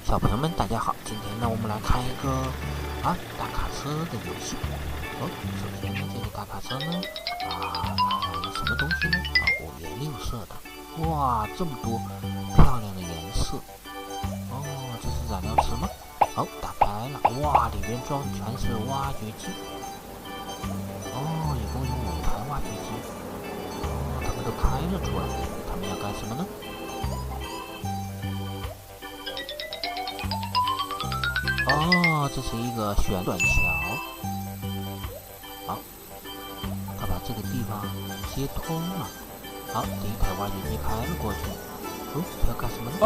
小朋友们，大家好！今天呢，我们来看一个大卡车的游戏。首先呢，这个大卡车呢，它什么东西呢？五颜六色的，哇，这么多漂亮的颜色。这是燃料池吗？打开了，哇，里面装全是挖掘机。一共有5台挖掘机。它们都开了出来，它们要干什么呢？这是一个旋转桥。它把这个地方接通了。第一台挖掘机开了过去。它要干什么呢？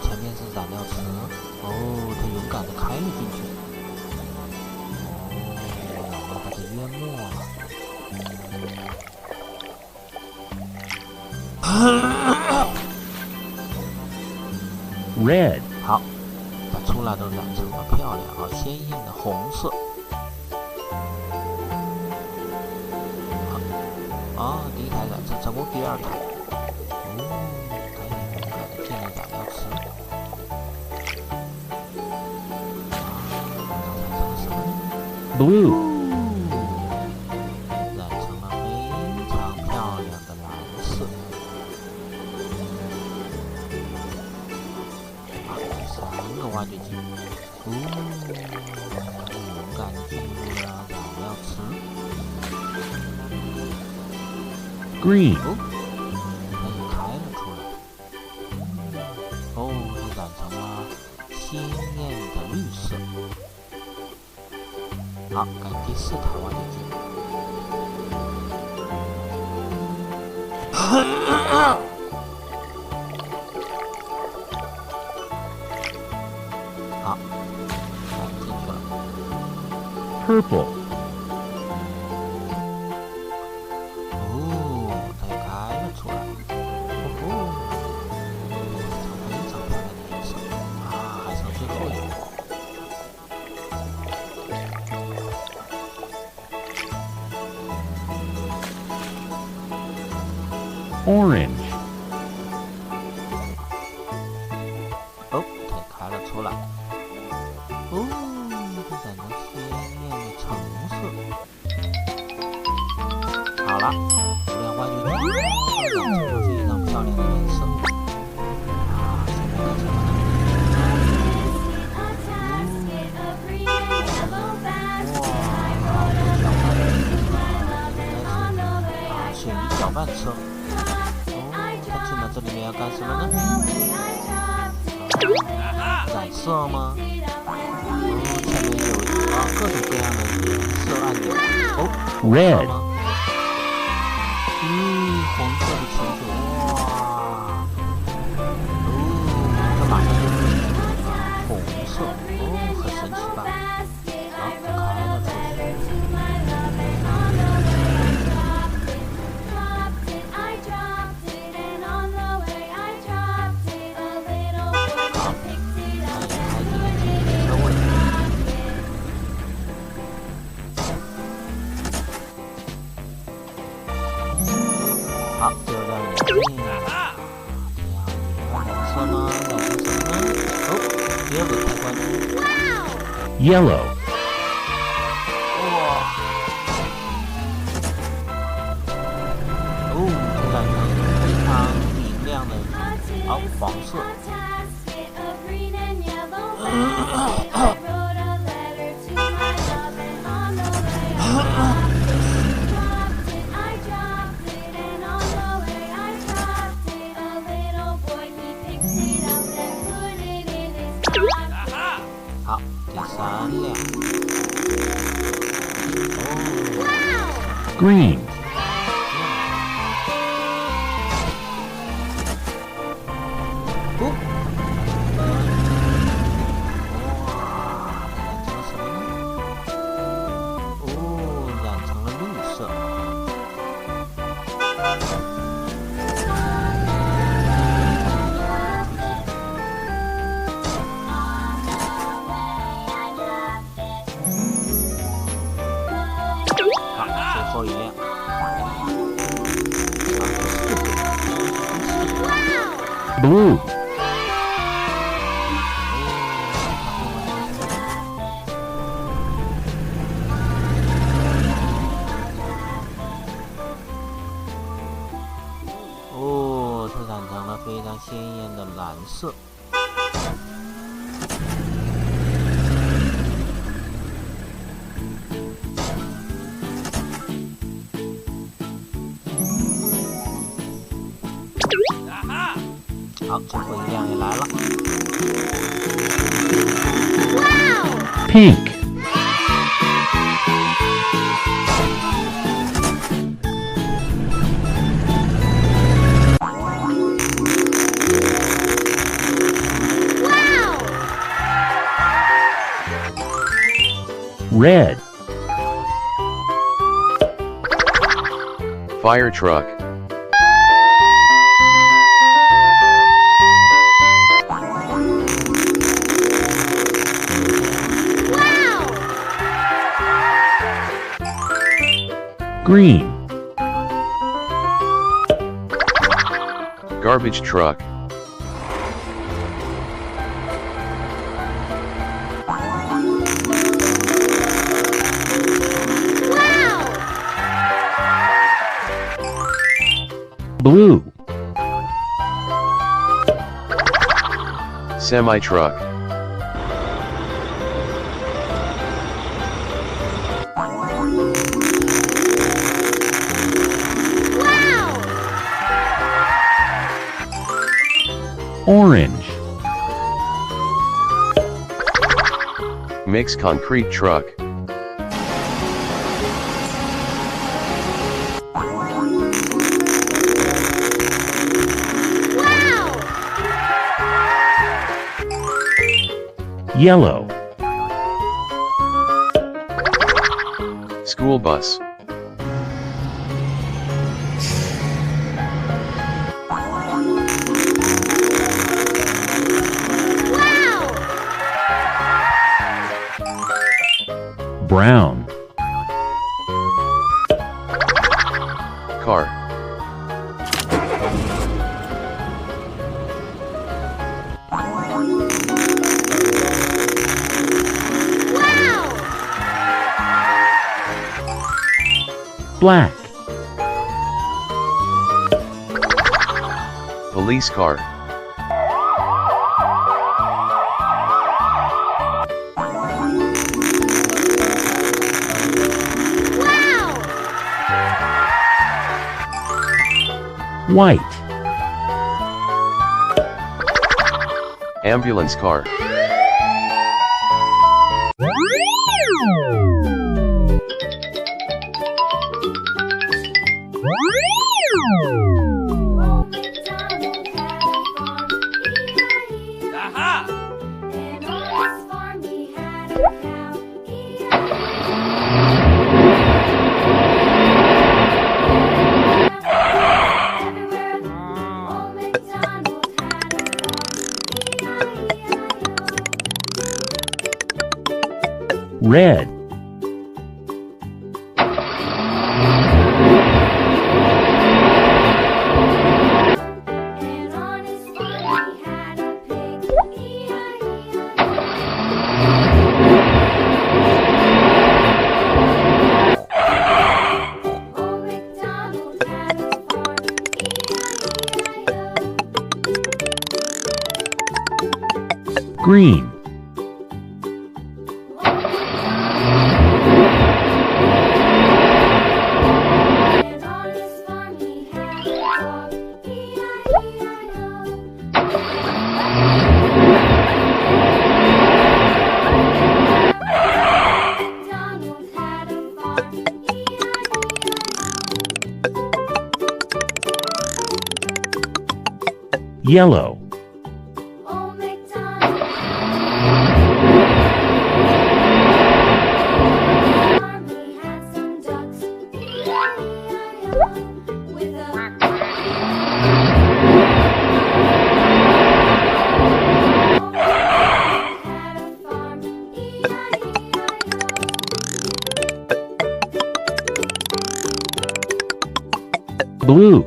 前面是燃料池。它勇敢地开了进去。然后把它淹没了。Red。好，把出来都染成了漂亮鲜艳的红色。第一台染成功，第二台。它也勇敢地进了燃料池。染成了什么呢 ？Blue。染成了非常漂亮的蓝色。第3个挖掘机。它勇敢地进入了燃料池。Green。它也开了出来。它染成了鲜艳的绿色。该第4台挖掘机。进去了。Purple。它也开了出来。非常漂亮的颜色。还剩最后一个。Orange。它也开了出来。它染成鲜艳的橙色。好了，5辆挖掘机都染成了非常漂亮的颜色。现在干什么呢？水泥搅拌车。它进了这里面要干什么呢？染色吗？下面有各种各样的颜色按钮。Red。红色的球球，哇！它马上就变成红色，很神奇吧？它开了出去。这辆眼镜蓝色吗？染成什么呢？第2个开关。Yellow。它染成非常明亮的黄色。第3辆。Green。染成了绿色。最后一辆。Blue.哦，它染成了非常鲜艳的蓝色。好，最后一辆也来了。Pink. Red. Fire truck. Green. Garbage truck. Blue. Semi-truck. Orange. Mixed concrete truck. Yellow. School bus. Brown. Car. Black. Police car. White. Ambulance car. Red. Green. Yellow. Blue.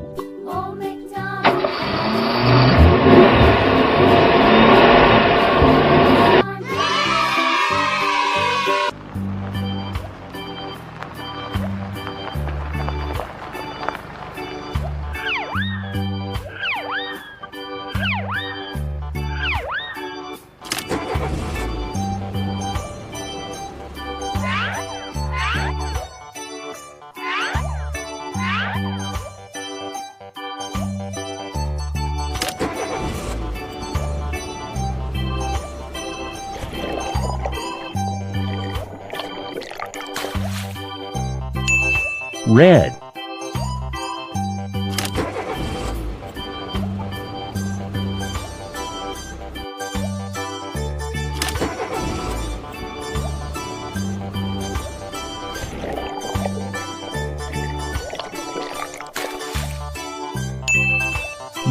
red,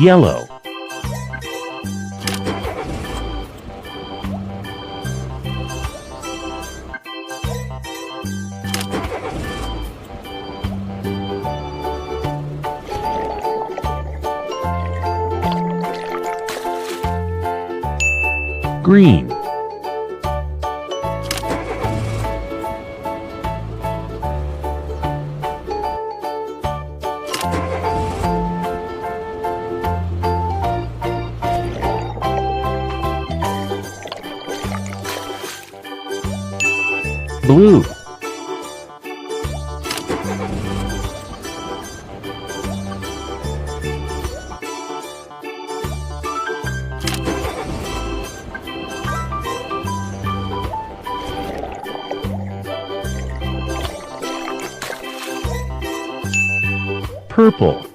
yellow, green, blue, purple,